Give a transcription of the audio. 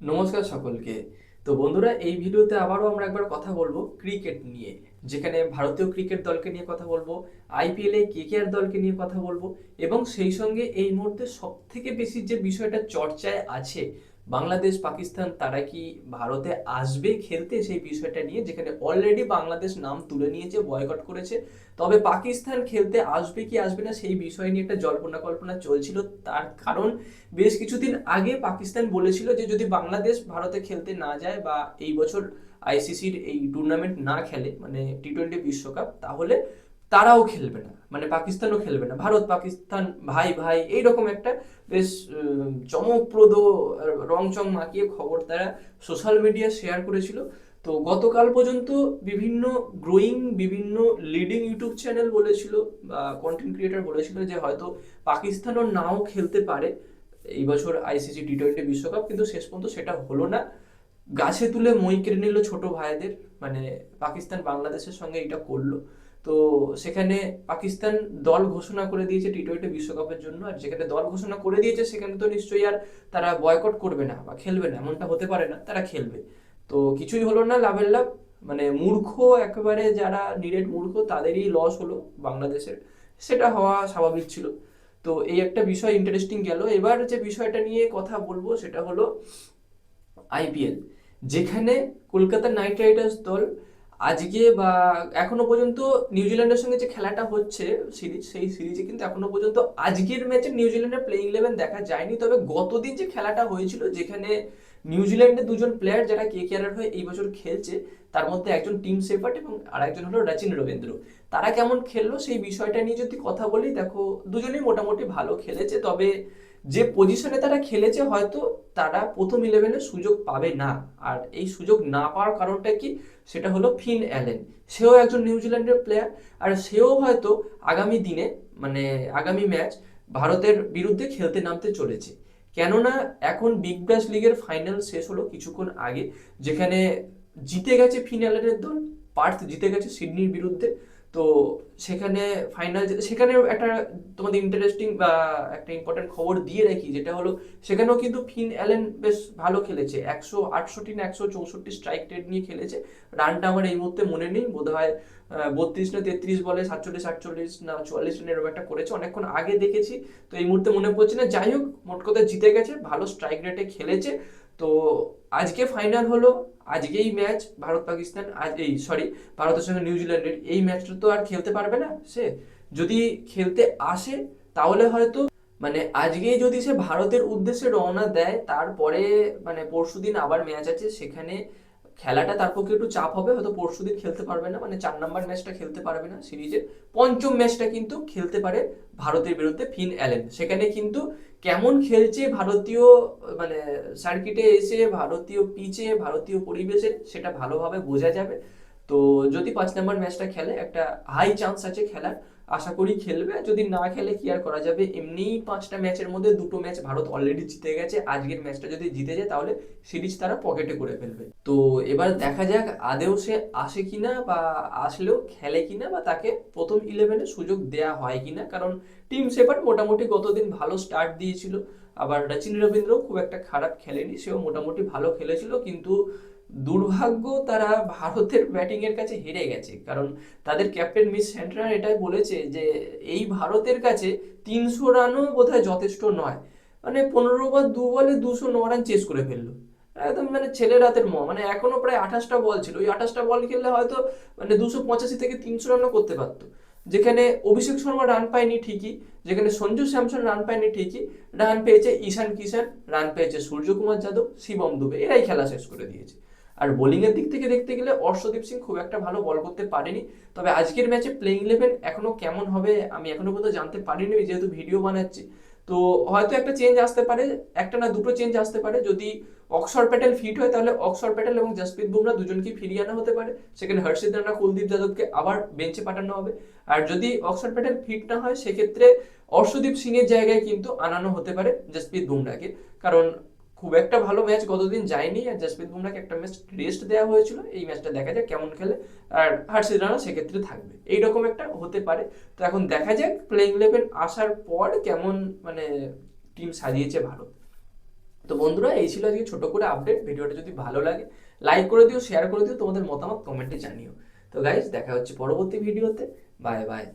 নমস্কার সকলকে। তো বন্ধুরা, এই ভিডিওতে আবারও আমরা একবার কথা বলবো ক্রিকেট নিয়ে, যেখানে ভারতীয় ক্রিকেট দলকে নিয়ে কথা বলবো, আইপিএল এ কেকেআর দলকে নিয়ে কথা বলবো, এবং সেই সঙ্গে এই মুহূর্তে সব থেকে বেশি যে বিষয়টা চর্চায় আছে, বাংলাদেশ পাকিস্তান তারা কি ভারতে আসবে খেলতে, সেই বিষয়টা নিয়ে, যেখানে অলরেডি বাংলাদেশ নাম তুলে নিয়েছে, বয়কট করেছে। তবে পাকিস্তান খেলতে আসবে কি আসবে না সেই বিষয় নিয়ে একটা জল্পনা কল্পনা চলছিল। তার কারণ, বেশ কিছুদিন আগে পাকিস্তান বলেছিল যে যদি বাংলাদেশ ভারতে খেলতে না যায় বা এই বছর আইসিসির এই টুর্নামেন্ট না খেলে, মানে টি-20 বিশ্বকাপ, তাহলে তারাও খেলবে না, মানে পাকিস্তানও খেলবে না। ভারত পাকিস্তান ভাই ভাই এইরকম একটা বেশ চমকপ্রদ রংচং মাখিয়ে খবর তারা সোশ্যাল মিডিয়া শেয়ার করেছিল। তো গতকাল পর্যন্ত বিভিন্ন বিভিন্ন লিডিং ইউটিউব চ্যানেল বলেছিল বা কন্টেন্ট ক্রিয়েটর বলেছিল যে হয়তো পাকিস্তানও নাও খেলতে পারে এই বছর আইসিসি টি-20 বিশ্বকাপ, কিন্তু শেষ পর্যন্ত সেটা হলো না। গাছে তুলে মই কেড়ে নিল ছোট ভাইদের, মানে পাকিস্তান বাংলাদেশের সঙ্গে এটা করলো। তো সেখানে পাকিস্তান দল ঘোষণা করে দিয়েছে টি-20 বিশ্বকাপের জন্য, আর যেখানে দল ঘোষণা করে দিয়েছে সেখানে তো নিশ্চয়ই আর তারা বয়কট করবে না বা খেলবে না, এমনটা হতে পারে না, তারা খেলবে। তো কিছুই হলো না, লাভের লাভ। মানে মূর্খ একেবারে, যারা নিরেট মূর্খ তাদেরই লস হলো বাংলাদেশের, সেটা হওয়া স্বাভাবিক ছিল। তো এই একটা বিষয় ইন্টারেস্টিং গেল। এবার যে বিষয়টা নিয়ে কথা বলবো সেটা হলো আইপিএল, যেখানে কলকাতা নাইট রাইডার্স দল আজকে বা এখনো পর্যন্ত নিউজিল্যান্ডের সঙ্গে যে খেলাটা হচ্ছে সিরিজ, সেই সিরিজে কিন্তু এখনো পর্যন্ত আজকের ম্যাচে নিউজিল্যান্ডের প্লেইং ইলেভেন দেখা যায়নি। তবে গতদিন যে খেলাটা হয়েছিল, যেখানে নিউজিল্যান্ডের দুজন প্লেয়ার যারা কেকেআর হয়ে এই বছর খেলছে, তার মধ্যে একজন টিম শেফার্ড এবং আরেকজন হলো রচিন রবীন্দ্র, তারা কেমন খেললো সেই বিষয়টা নিয়ে যদি কথা বলি, দেখো দুজনেই মোটামুটি ভালো খেলেছে। তবে যে পজিশনে তারা খেলেছে, হয়তো তারা প্রথম ইলেভেনে সুযোগ পাবে না। আর এই সুযোগ না পাওয়ার কারণটা কি, সেটা হলো ফিন অ্যালেন। সেও একজন নিউজিল্যান্ডের প্লেয়ার, আর সেও হয়তো আগামী দিনে, মানে আগামী ম্যাচ ভারতের বিরুদ্ধে খেলতে নামতে চলেছে। কেননা এখন বিগ ব্যাশ লিগের ফাইনাল শেষ হলো কিছুক্ষণ আগে, যেখানে জিতে গেছে ফিন অ্যালেনের দল। পার্থ জিতে গেছে সিডনির বিরুদ্ধে। তো সেখানে ফাইনাল, সেখানে একটা তোমাদের ইন্টারেস্টিং বা একটা ইম্পর্টেন্ট খবর দিয়ে রাখি, যেটা হলো সেখানেও কিন্তু ফিন অ্যালেন বেশ ভালো খেলেছে, 168 না 164 স্ট্রাইক রেট নিয়ে খেলেছে। রানটা আমার এই মুহূর্তে মনে নেই, বোধ হয় 32 না 33 বলে 47 48 না 44 রান এরকম একটা করেছে, অনেকক্ষণ আগে দেখেছি। তো এই মুহূর্তে মনে পড়ছে না। যাই হোক, মোট কথা জিতে গেছে, ভালো স্ট্রাইক রেটে খেলেছে। তো আজকে ফাইনাল হলো, আজকেই ম্যাচ ভারত পাকিস্তান, আজ এই সরি ভারতের সঙ্গে নিউজিল্যান্ডের এই ম্যাচটা তো আর খেলতে পারবে না সে। যদি খেলতে আসে তাহলে হয়তো, মানে আজকেই যদি সে ভারতের উদ্দেশ্যে রওনা দেয়, তারপরে মানে পরশুদিন আবার ম্যাচ আছে, সেখানে খেলাটা তার পক্ষে একটু চাপ হবে, হয়তো পরশুদিন খেলতে পারবে না, মানে 4 নম্বর ম্যাচটা খেলতে পারবে না সিরিজের। পঞ্চম ম্যাচটা কিন্তু খেলতে পারে ভারতের বিরুদ্ধে ফিন অ্যালেন। সেখানে কিন্তু কেমন খেলছে ভারতীয়, মানে সার্কিটে এসে, ভারতীয় পিচে, ভারতীয় পরিবেশে, সেটা ভালোভাবে বোঝা যাবে। তো যদি 5 নম্বর ম্যাচটা খেলে, একটা হাই চান্স আছে খেলার, আশা করি খেলবে। আর যদি না খেলে কি আর করা যাবে, এমনিই 5টা ম্যাচের মধ্যে 2টো ম্যাচ ভারত অলরেডি জিতে গেছে, আজকের ম্যাচটা যদি জিতে যায় তাহলে সিরিজ তারা পকেটে করে ফেলবে। তো এবার দেখা যাক আদেও সে আসে কিনা, বা আসলেও খেলে কিনা, বা তাকে প্রথম ইলেভেনে সুযোগ দেয়া হয় কিনা। কারণ টিম শেফার্ড মোটামুটি গতদিন ভালো স্টার্ট দিয়েছিল, আবার রচিন রবীন্দ্র খুব একটা খারাপ খেলেনি, সেও মোটামুটি ভালো খেলেছিল। কিন্তু দুর্ভাগ্য, তারা ভারতের ব্যাটিং এর কাছে হেরে গেছে। কারণ তাদের ক্যাপ্টেন মিস সেন্ট্রার এটাই বলেছে যে এই ভারতের কাছে 300 রানও বোধহয় যথেষ্ট নয়। মানে 15 ওভার 2 বলে 209 রান চেস করে ফেললো, একদম মানে ছেলে রাতের মানে এখনো প্রায় 28টা বল ছিল, ওই 28টা বল খেললে হয়তো মানে 285 থেকে 300 রানও করতে পারতো। যেখানে অভিষেক শর্মা রান পায়নি ঠিকই, যেখানে সঞ্জু স্যামসন রান পায়নি ঠিকই, রান পেয়েছে ঈশান কিষান, রান পেয়েছে সূর্যকুমার যাদব, শিবম দুবে, এরাই খেলা শেষ করে দিয়েছে। আর বোলিং এর দিক থেকে দেখতে গেলে অর্শদীপ সিং খুব একটা ভালো বল করতে পারেনি। তবে আজকের ম্যাচে প্লেইং ইলেভেন এখনো কেমন হবে আমি এখনো পর্যন্ত জানতে পারিনি, যেহেতু ভিডিও বানাচ্ছি। তো হয়তো একটা চেঞ্জ আসতে পারে, একটা না দুটো চেঞ্জ আসতে পারে। যদি অক্ষর প্যাটেল ফিট হয়, তাহলে অক্ষর প্যাটেল এবং জসপ্রীত বুমরা দুজনকে ফিরিয়ে আনা হতে পারে, সেখানে হর্ষিত রানা কুলদীপ যাদবকে আবার বেঞ্চে পাঠানো হবে। আর যদি অক্ষর প্যাটেল ফিট না হয়, সেক্ষেত্রে অর্শদীপ সিং এর জায়গায় কিন্তু আনানো হতে পারে জসপ্রীত বুমরাকে। কারণ খুব একটা ভালো ম্যাচ গতদিন যায়নি, আর জসপ্রীত বুমরাকে একটা ম্যাচ রেস্ট দেওয়া হয়েছিল, এই ম্যাচটা দেখা যাক কেমন খেলে। আর হর্ষিত রানা সেক্ষেত্রে থাকবে, এইরকম একটা হতে পারে। তো এখন দেখা যাক প্লেইং ইলেভেন আসার পর কেমন, মানে টিম সাজিয়েছে ভারত। তো বন্ধুরা এই ছিল আজকে ছোট করে আপডেট। ভিডিওটা যদি ভালো লাগে লাইক করে দিও, শেয়ার করে দিও, তোমাদের মতামত কমেন্টে জানিও। তো গাইজ দেখা হচ্ছে পরবর্তী ভিডিওতে। Bye bye.